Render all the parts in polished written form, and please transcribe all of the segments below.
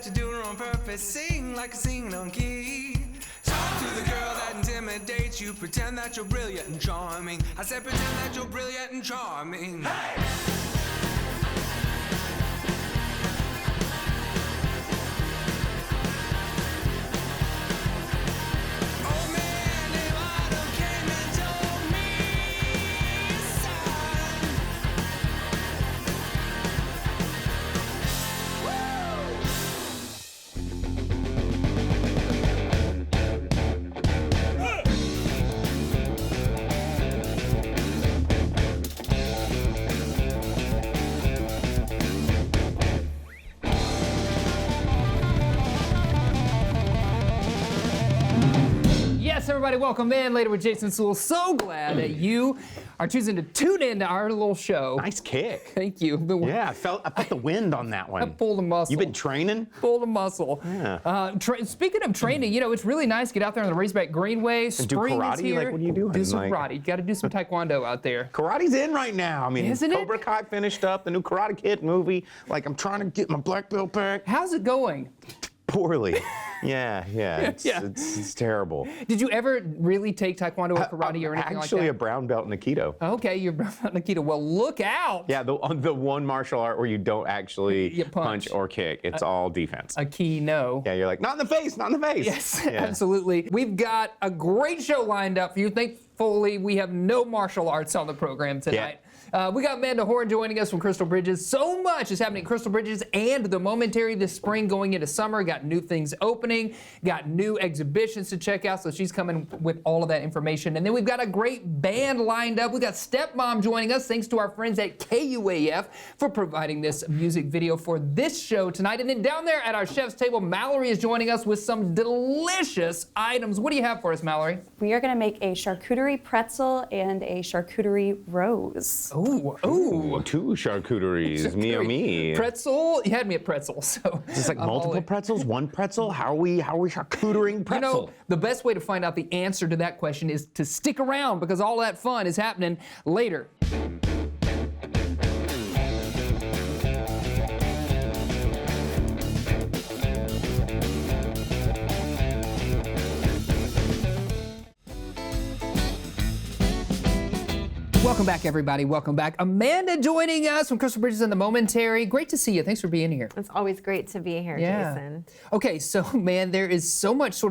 that you're doing on purpose. Sing like a singing on key. Talk to the girl that intimidates you. Pretend that you're brilliant and charming. I said pretend that you're brilliant and charming. Hey! Everybody, welcome in. Later with Jason Suel. So glad that you are choosing to tune in to our little show. Nice kick. Thank you. Yeah, I felt the wind on that one. I pulled a muscle. You've been training? Pulled a muscle. Yeah. Speaking of training, you know, it's really nice to get out there on the Razorback Greenway. Spring do karate? is here. Like, what are you doing? Do some karate. You got to do some taekwondo out there. Karate's in right now. I mean, Isn't Cobra Kai finished up, the new Karate Kid movie. Like, I'm trying to get my black belt back. How's it going? Poorly. Yeah. It's terrible. Did you ever really take taekwondo or karate or anything like that? Actually, a brown belt in Aikido. Okay, you're brown belt in Aikido. Well, look out. Yeah, the one martial art where you don't actually punch or kick. It's all defense. A key no. Yeah, you're like, not in the face, not in the face. Yes, yeah. Absolutely. We've got a great show lined up for you. Thankfully, we have no martial arts on the program tonight. Yeah. We got Amanda Horn joining us from Crystal Bridges. So much is happening at Crystal Bridges and the Momentary this spring going into summer. Got new things opening, got new exhibitions to check out, so she's coming with all of that information. And then we've got a great band lined up. We got Stepmom joining us, thanks to our friends at KUAF for providing this music video for this show tonight. And then down there at our chef's table, Mallory is joining us with some delicious items. What do you have for us, Mallory? We are going to make a charcuterie pretzel and a charcuterie rose. Ooh. Two charcuteries, me. Pretzel, you had me at pretzel, so. Is this like multiple pretzels, one pretzel? How are we charcutering pretzel? You know, the best way to find out the answer to that question is to stick around because all that fun is happening later. Welcome back, everybody. Welcome back. Amanda joining us from Crystal Bridges and the Momentary. Great to see you. Thanks for being here. It's always great to be here, Jason. Okay, so, man, there is so much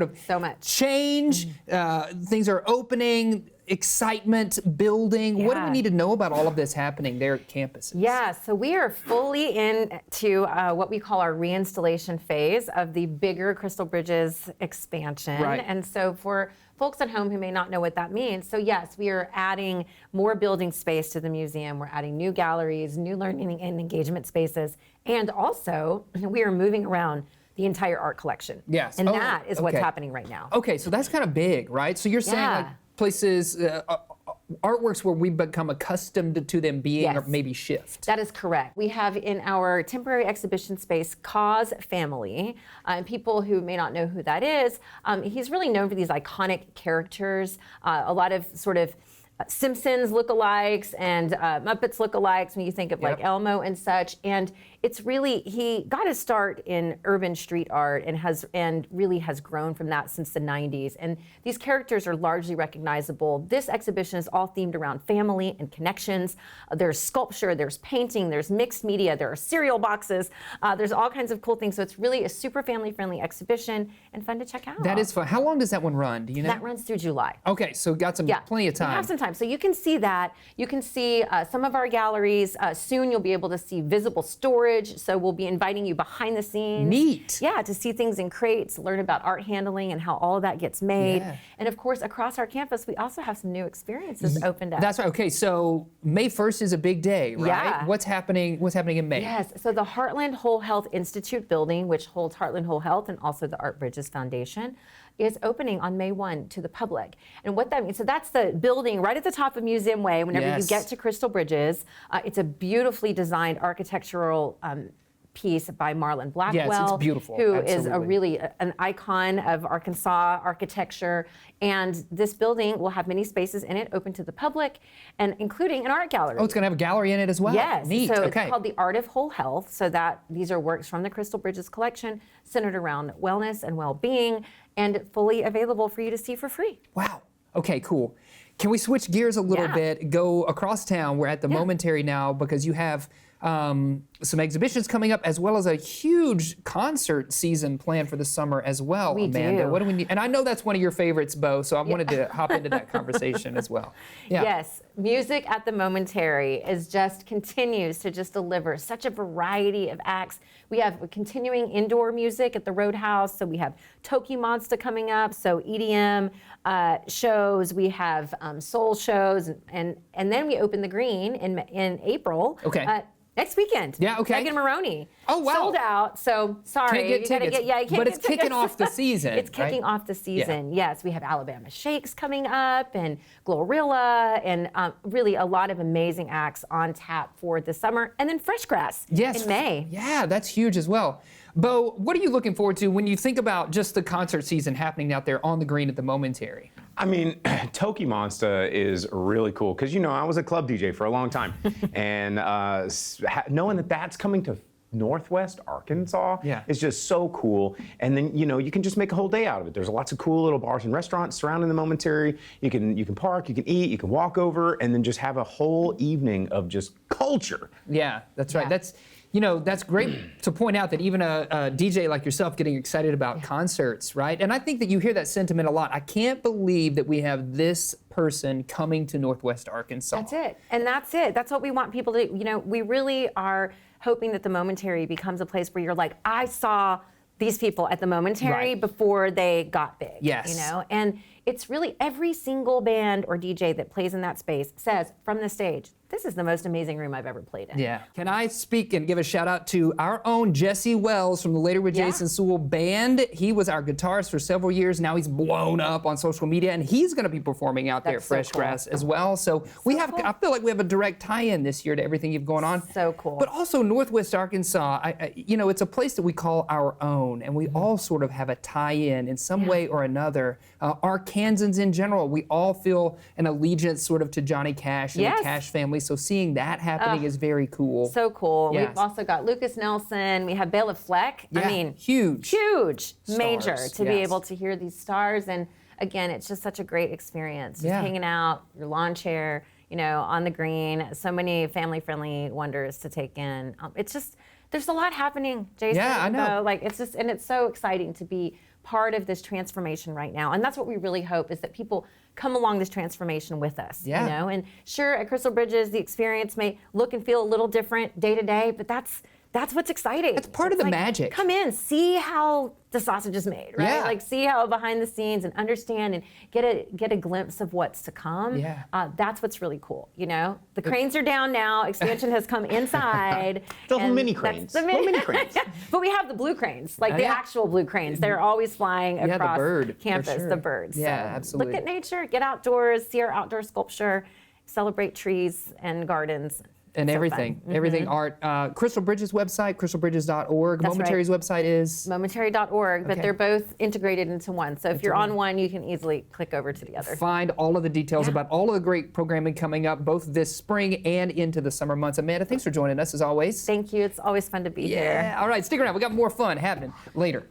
change. Things are opening, excitement building. Yeah. What do we need to know about all of this happening there at campuses? Yeah, so we are fully into what we call our reinstallation phase of the bigger Crystal Bridges expansion. Right. And so for folks at home who may not know what that means, so yes, we are adding more building space to the museum. We're adding new galleries, new learning and engagement spaces, and also we are moving around the entire art collection. Yes. And that is what's happening right now. Okay, so that's kind of big, right? So you're saying like places, artworks where we become accustomed to them being or maybe shift. That is correct. We have in our temporary exhibition space Cause Family, and people who may not know who that is, he's really known for these iconic characters, a lot of sort of Simpsons lookalikes and Muppets lookalikes when you think of like Elmo and such. And it's really, he got his start in urban street art and really has grown from that since the 90s. And these characters are largely recognizable. This exhibition is all themed around family and connections. There's sculpture, there's painting, there's mixed media, there are cereal boxes, there's all kinds of cool things. So it's really a super family-friendly exhibition and fun to check out. That is fun. How long does that one run? Do you know? That runs through July. Okay, so got some plenty of time. We have some time. So you can see that. You can see some of our galleries. Soon you'll be able to see visible storage. So we'll be inviting you behind the scenes. Neat. Yeah, to see things in crates, learn about art handling and how all of that gets made. Yeah. And of course, across our campus, we also have some new experiences opened up. That's right. Okay, so May 1st is a big day, right? Yeah. What's happening in May? Yes, so the Heartland Whole Health Institute building, which holds Heartland Whole Health and also the Art Bridges Foundation, is opening on May 1 to the public. And what that means, so that's the building right at the top of Museum Way whenever you get to Crystal Bridges. It's a beautifully designed architectural piece by Marlon Blackwell. Yes, it's beautiful. Who is Absolutely. an icon of Arkansas architecture. And this building will have many spaces in it open to the public, and including an art gallery. Oh, it's going to have a gallery in it as well? Yes. Neat. So okay. it's called The Art of Whole Health. So that these are works from the Crystal Bridges collection centered around wellness and well-being, and fully available for you to see for free. Wow. Okay, cool. Can we switch gears a little bit, go across town? We're at the Momentary now because you have some exhibitions coming up, as well as a huge concert season planned for the summer as well, We Amanda. do. What do we need? And I know that's one of your favorites, Bo, so I wanted to hop into that conversation as well. Yeah. Yes, music at the Momentary is just continues to just deliver such a variety of acts. We have continuing indoor music at the Roadhouse, so we have Toki Monster coming up, so EDM shows, we have soul shows, and then we open the Green in April. Okay. Next weekend. Yeah, okay. Megan Maroney. Oh, wow. Sold out, so sorry. Can't get you gotta tickets, you can't but get it's kicking tickets. off the season, It's kicking right? off the season, yes. We have Alabama Shakes coming up, and Glorilla, and really a lot of amazing acts on tap for the summer. And then Fresh Grass in May. Yeah, that's huge as well. Bo, what are you looking forward to when you think about just the concert season happening out there on the Green at the Momentary? I mean, Toki Monster is really cool because, I was a club DJ for a long time. And knowing that that's coming to Northwest Arkansas is just so cool. And then, you can just make a whole day out of it. There's lots of cool little bars and restaurants surrounding the Momentary. You can park, you can eat, you can walk over, and then just have a whole evening of just culture. Yeah, that's right. Yeah. That's great to point out that even a DJ like yourself getting excited about concerts, right? And I think that you hear that sentiment a lot. I can't believe that we have this person coming to Northwest Arkansas. That's it. And that's it. That's what we want people to, we really are hoping that the Momentary becomes a place where you're like, I saw these people at the Momentary before they got big. Yes. And it's really every single band or DJ that plays in that space says from the stage, this is the most amazing room I've ever played in. Yeah. Can I speak and give a shout out to our own Jesse Wells from the Later with Jason Suel band? He was our guitarist for several years. Now he's blown up on social media, and he's going to be performing out there at Fresh Grass as well. So I feel like we have a direct tie-in this year to everything you've going on. So cool. But also Northwest Arkansas, it's a place that we call our own, and we all sort of have a tie-in in some way or another. Arkansans in general, we all feel an allegiance sort of to Johnny Cash and the Cash family. So seeing that happening is very cool. So cool. Yes. We've also got Lucas Nelson. We have Bailiff Fleck. Yeah, I mean, huge. major Stars, to be yes. able to hear these stars. And again, it's just such a great experience. Just hanging out, your lawn chair, on the Green. So many family-friendly wonders to take in. It's just, there's a lot happening, Jason. Yeah, I know. And it's so exciting to be part of this transformation right now. And that's what we really hope, is that people come along this transformation with us. Yeah. And sure, at Crystal Bridges, the experience may look and feel a little different day to day, but that's what's exciting. It's part of the magic. Come in, see how the sausage is made, right? Yeah. Like see how behind the scenes, and understand and get a glimpse of what's to come. Yeah. That's what's really cool. The cranes are down now. Expansion has come inside. The little and mini that's cranes. the Little mini cranes. But we have the blue cranes, like the Yeah. actual blue cranes. They're always flying Yeah, the across bird, for campus. sure. The birds. Yeah, So absolutely. Look at nature. Get outdoors. See our outdoor sculpture. Celebrate trees and gardens. And So everything, fun. everything art. Crystal Bridges website, crystalbridges.org. That's Momentary's website is? Momentary.org, but Okay. they're both integrated into one. So if you're on one, you can easily click over to the other. Find all of the details about all of the great programming coming up, both this spring and into the summer months. Amanda, thanks for joining us as always. Thank you. It's always fun to be here. Yeah, all right, stick around. We got more fun happening later.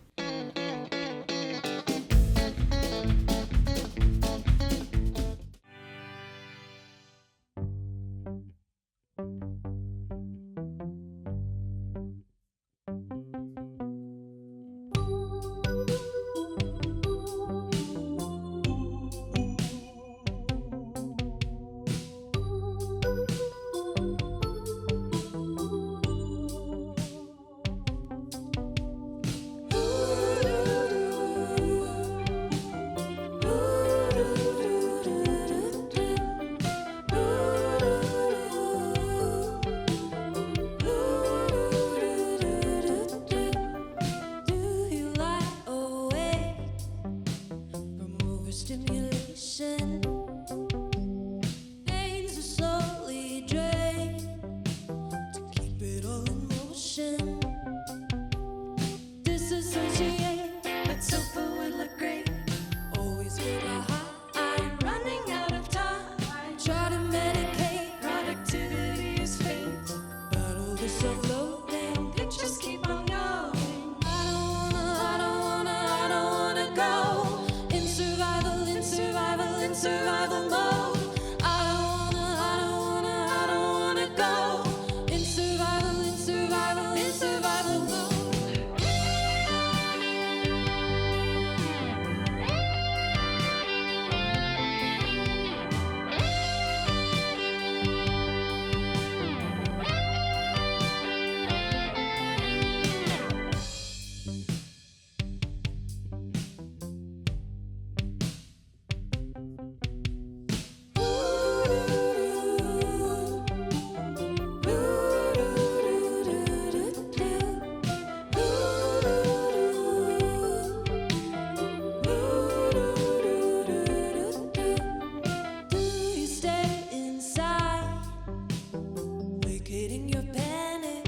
creating your panic.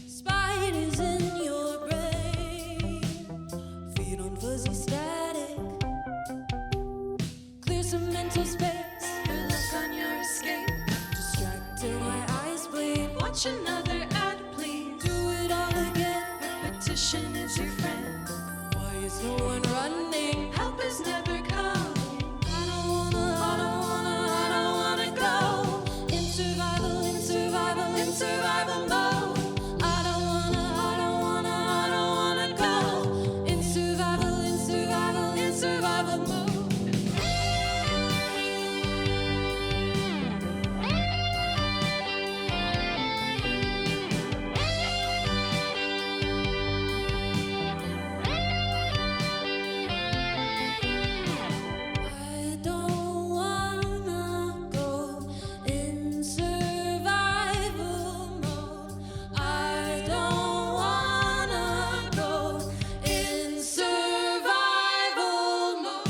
Spiders in your brain, feed on fuzzy static. Clear some mental space, relax on your escape. Distracted, my eyes bleed. Watch another ad, please. Do it all again. Repetition is your friend. Why is no one running? Help is never coming. I don't wanna go in survival mode. I don't wanna go in survival mode.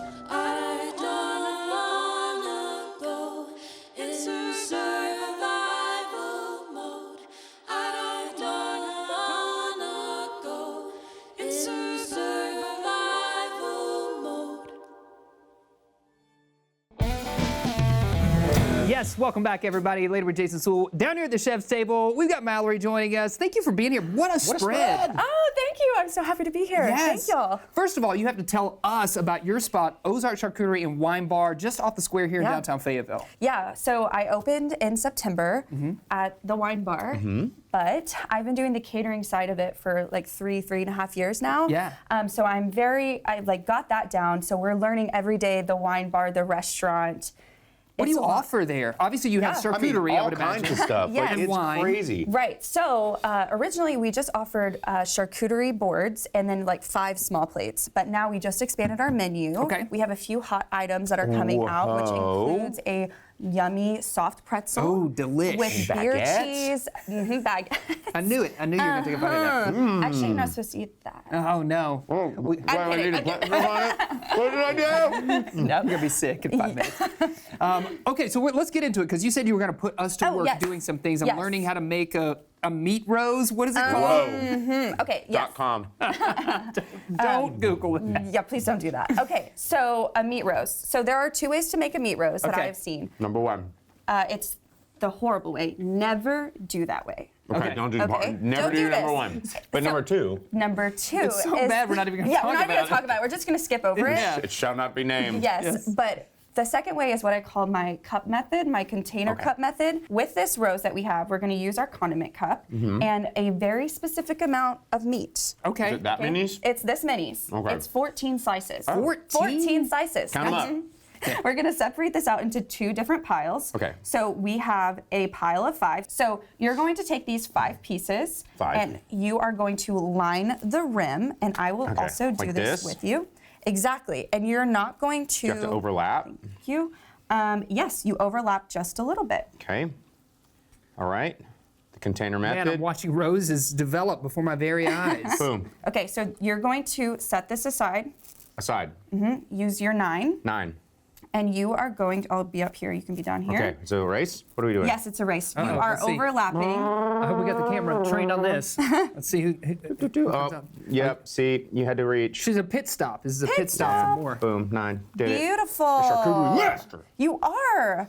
I don't wanna go in survival mode. I don't wanna go in survival mode. Yes, welcome back, everybody. Later with Jason Suel. Down here at the chef's table, we've got Mallory joining us. Thank you for being here. What a spread. Oh, thank you. I'm so happy to be here. Yes. Thank y'all. First of all, you have to tell us about your spot, Ozark Charcuterie and Wine Bar, just off the square here in downtown Fayetteville. Yeah, so I opened in September at the Wine Bar, but I've been doing the catering side of it for like 3.5 years now. Yeah. So I like got that down. So we're learning every day the Wine Bar, the restaurant. What do It's you a lot. offer there? Obviously, you have Yeah. charcuterie, I all would kinds imagine. of stuff. Yes. Like, And it's wine. crazy. Right. So originally we just offered charcuterie boards and then like 5 small plates. But now we just expanded our menu. Okay. We have a few hot items that are coming out, which Whoa. includes a yummy soft pretzel. Oh, delish. With beer Baguettes? cheese. Baguettes. I knew it. I knew you were going to take a bite of that. Actually, you're not supposed to eat that. Oh, no. Oh, We- why do I kidding, need to put them on it? What did I do? You're going to be sick in 5 minutes. Okay, so let's get into it, because you said you were going to put us to Oh, work yes. doing some things. I'm Yes. learning how to make a meat rose. What is it called? Whoa. Okay, yes. .com. Don't Google it. Yeah, please don't do that. Okay, so a meat roast. So there are 2 ways to make a meat roast that Okay. I have seen. Number 1. It's the horrible way. Never do that way. Okay, Okay. don't do Okay, never don't do do number this. 1. But number 2, Number 2 It's so is bad we're not even gonna yeah, talk we're not about going it. to talk about it. We're just going to skip over it. Yeah. it shall not be named. Yes, but the second way is what I call my cup method, my container cup method. With this roast that we have, we're going to use our condiment cup and a very specific amount of meat. Okay. Is it that Okay? minis? It's this many's. Okay. It's 14 slices. 14? Slices. Count 'em up. We're going to separate this out into 2 different piles. Okay. So we have a pile of 5. So you're going to take these 5 pieces 5. and you are going to line the rim, and I will Okay, also do like this this? with you. Exactly. And you're not going to You have to overlap. yes, you overlap just a little bit. Okay. All right. The container Man, method. I'm watching roses develop before my very eyes. Boom. Okay, so you're going to set this aside, Aside. use your 9, 9. and you are going to, I'll be up here, you can be down here. Okay. So race. What are we doing? Yes, it's a race. You Uh-oh, are let's see. overlapping. I hope we got the camera trained on this. Let's see who comes Oh, up. yep. See, you had to reach. She's a pit stop. This is a pit stop stop. for more. Boom. 9. Did it. Beautiful. Charcuterie master. You are.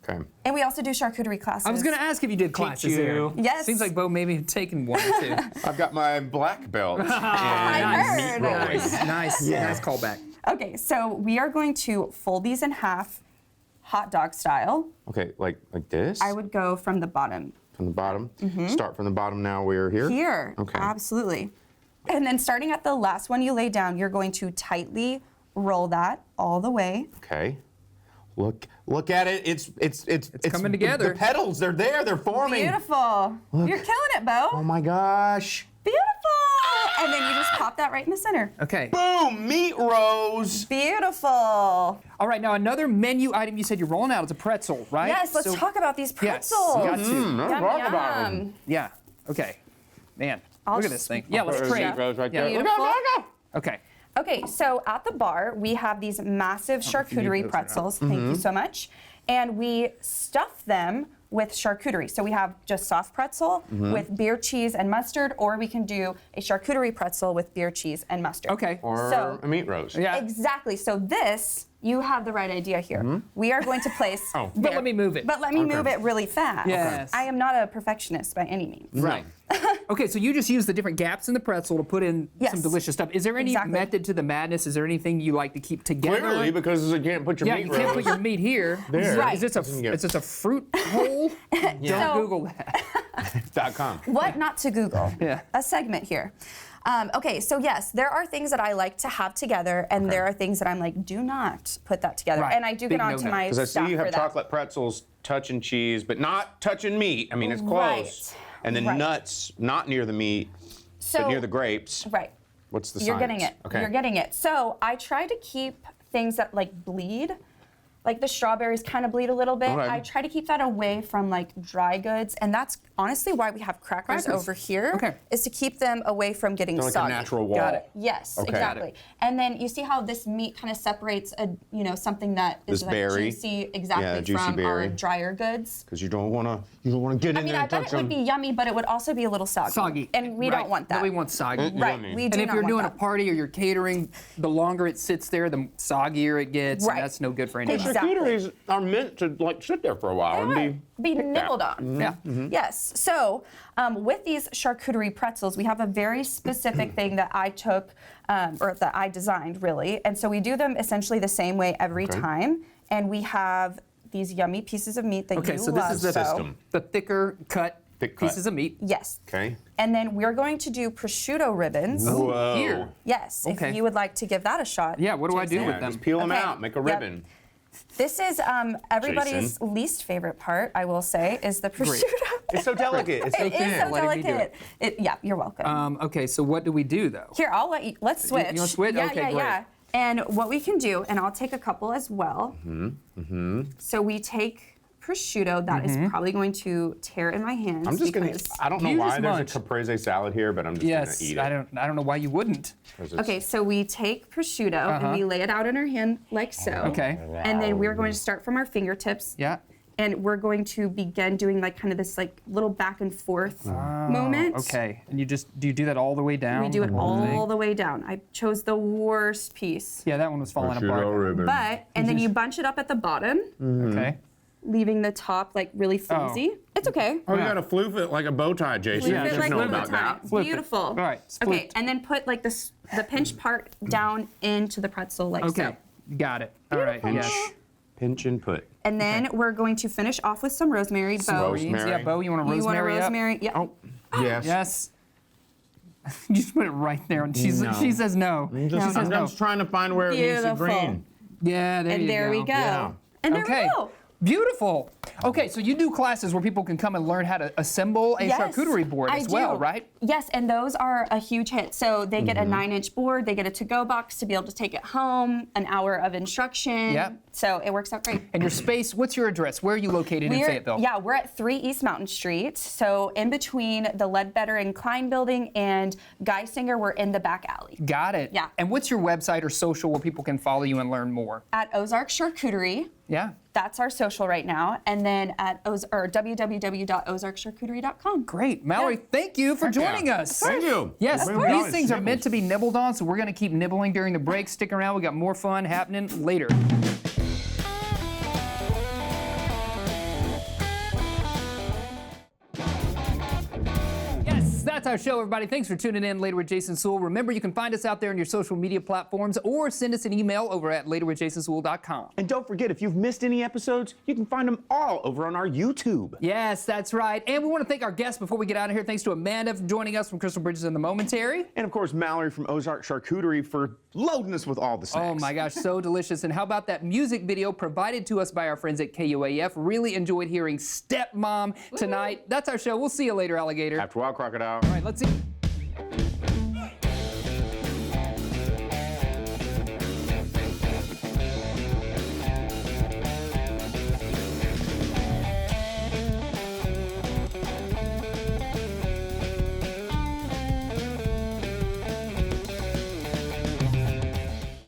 Okay. And we also do charcuterie classes. I was going to ask if you did classes there. Yes. Seems like Bo maybe had taken one or two. I've got my black belt. I heard. Nice callback. Okay, so we are going to fold these in half, hot dog style. Okay, like this? I would go from the bottom. From the bottom? Start from the bottom now, we're here? Here. Okay. Absolutely. And then starting at the last one you lay down, you're going to tightly roll that all the way. Okay. Look at it. It's coming together. The petals, they're there. They're forming. Beautiful. Look. You're killing it, Bo. Oh my gosh. Beautiful. And then you just pop that right in the center. Okay. Boom! Meat rose. Beautiful. All right, now another menu item you said you're rolling out is a pretzel, right? Yes, let's talk about these Yes, pretzels. got to. Let's Yum, talk about yum. them. Yeah. Okay. Man, I'll look at this just- thing. Yeah, let's There's trade. meat rose right Yeah. there. Beautiful. Okay. Okay, so at the bar, we have these massive need charcuterie those pretzels. Thank you so much. And we stuff them with charcuterie. So we have just soft pretzel with beer cheese and mustard, or we can do a charcuterie pretzel with beer cheese and mustard. Okay. Or So- a meat rose. Yeah. Exactly. So this, you have the right idea here. We are going to place. Oh. But let me move it. But let me move it really fast. Yes. I am not a perfectionist by any means. Right. Okay, so you just use the different gaps in the pretzel to put in Yes. some delicious stuff. Is there any Exactly. method to the madness? Is there anything you like to keep together? Clearly, because you can't put your Yeah, meat you can't rose. put your meat here. There. Right. Is this a is this a fruit hole? Don't So- Google that. .com. What not to Google? Yeah. A segment here. Okay, so yes, there are things that I like to have together, and there are things that I'm like, do not put that together. Right. And I do Big get onto no-no. my Because I staff see you for have that. chocolate pretzels touching cheese, but not touching meat. I mean, it's close. Right. And then Right. nuts, not near the meat, So, but near the grapes. right. What's the You're getting it. science? Okay. You're getting it. So I try to keep things that like bleed. Like the strawberries kind of bleed a little bit. Okay. I try to keep that away from like dry goods, and that's honestly why we have crackers Crackers. over here. Okay. Is to keep them away from getting They're like soggy. a natural wall. Got it. Yes, Okay. exactly. And then you see how this meat kind of separates something that is This like berry. juicy, exactly, Yeah, juicy from our berry. drier goods. Because you don't want to get in I mean, there I and bet touch it would them. be yummy, but it would also be a little soggy. Soggy. And we Right. don't want that. Nobody wants soggy. Mm-mm. Right, Yummy. we And do if not you're want doing that. a party or you're catering, the longer it sits there, the soggier it gets. Right. And that's no good for anybody. Exactly. Charcuteries are meant to like sit there for a while and be picked nibbled at. on. Yeah. Yes. So with these charcuterie pretzels, we have a very specific thing that I took, or that I designed, really. And so we do them essentially the same way every Okay. time. And we have these yummy pieces of meat that Okay, you so love. this is the System. the thicker cut Thick cut. pieces of meat. Yes. Okay. And then we're going to do prosciutto ribbons. Whoa. Here. Yes, Okay. if you would like to give that a shot. Yeah, what do I do Jason. with Yeah, them? just peel them Okay. out, make a Yep. ribbon. This is everybody's Jason. least favorite part, I will say, is the prosciutto. It's so delicate. It's so It is thin. so Letting me do delicate. Yeah, you're welcome. Okay, so what do we do though? Here, let's switch. You wanna switch? Yeah, Okay, yeah, great. yeah. And what we can do, and I'll take a couple as well. So we take prosciutto. That is probably going to tear in my hands. I'm just gonna. because- I don't know You why just there's munch. a caprese salad here, but I'm just Yes, gonna eat it. I don't know why you wouldn't. 'Cause it's- Okay, so we take prosciutto and we lay it out in our hand like so. Okay. And then we're going to start from our fingertips. Yeah. And we're going to begin doing like kind of this like little back and forth moment. Okay, and do you do that all the way down? We do it the whole thing? all the way down. I chose the worst piece. Yeah, that one was falling Prosciutto apart. ribbon. But, and then you bunch it up at the bottom, Okay. leaving the top like really flimsy. It's okay. Oh, you gotta floof it like a bow tie, Jason. Flip I it should like know a about bow that. tie. Flip it. Beautiful. All right, it's Okay, flipped. and then put like this, the pinch part down into the pretzel like Okay, so. got it. All right, yes. Pinch and put. And then we're going to finish off with some rosemary. Bo, Rosemary. Yeah, Bo, you want a you want a rosemary up? rosemary? Yep. Oh, yes. Yes. You just put it right there. And she says no. I'm She says just, no. I'm just trying to find where it needs to Beautiful. green. Yeah, there you And there go. we go. Yeah. And there Okay. we go. Beautiful. Okay, so you do classes where people can come and learn how to assemble a Yes, charcuterie board I as well, do. right? Yes, and those are a huge hit. So they get a 9-inch board, they get a to-go box to be able to take it home, an hour of instruction. Yep. So it works out great. And your space, what's your address? Where are you located in Fayetteville? Yeah, we're at 3 East Mountain Street. So in between the Ledbetter and Klein building and Geisinger, we're in the back alley. Got it. Yeah. And what's your website or social where people can follow you and learn more? At Ozark Charcuterie. Yeah. That's our social right now. And then at www.ozarkcharcuterie.com. Great. Mallory, thank you for joining us. Thank you. Yes, Of course. these things are meant to be nibbled on, so we're going to keep nibbling during the break. Stick around. We got more fun happening later. That's our show, everybody. Thanks for tuning in Later with Jason Suel. Remember, you can find us out there on your social media platforms or send us an email over at laterwithjasonsuel.com. And don't forget, if you've missed any episodes, you can find them all over on our YouTube. Yes, that's right. And we want to thank our guests before we get out of here. Thanks to Amanda for joining us from Crystal Bridges and the Momentary. And of course, Mallory from Ozark Charcuterie for loading us with all the snacks. Oh my gosh, so delicious. And how about that music video provided to us by our friends at KUAF? Really enjoyed hearing Stepmom tonight. That's our show. We'll see you later, alligator. After a while, crocodile. All right, let's see.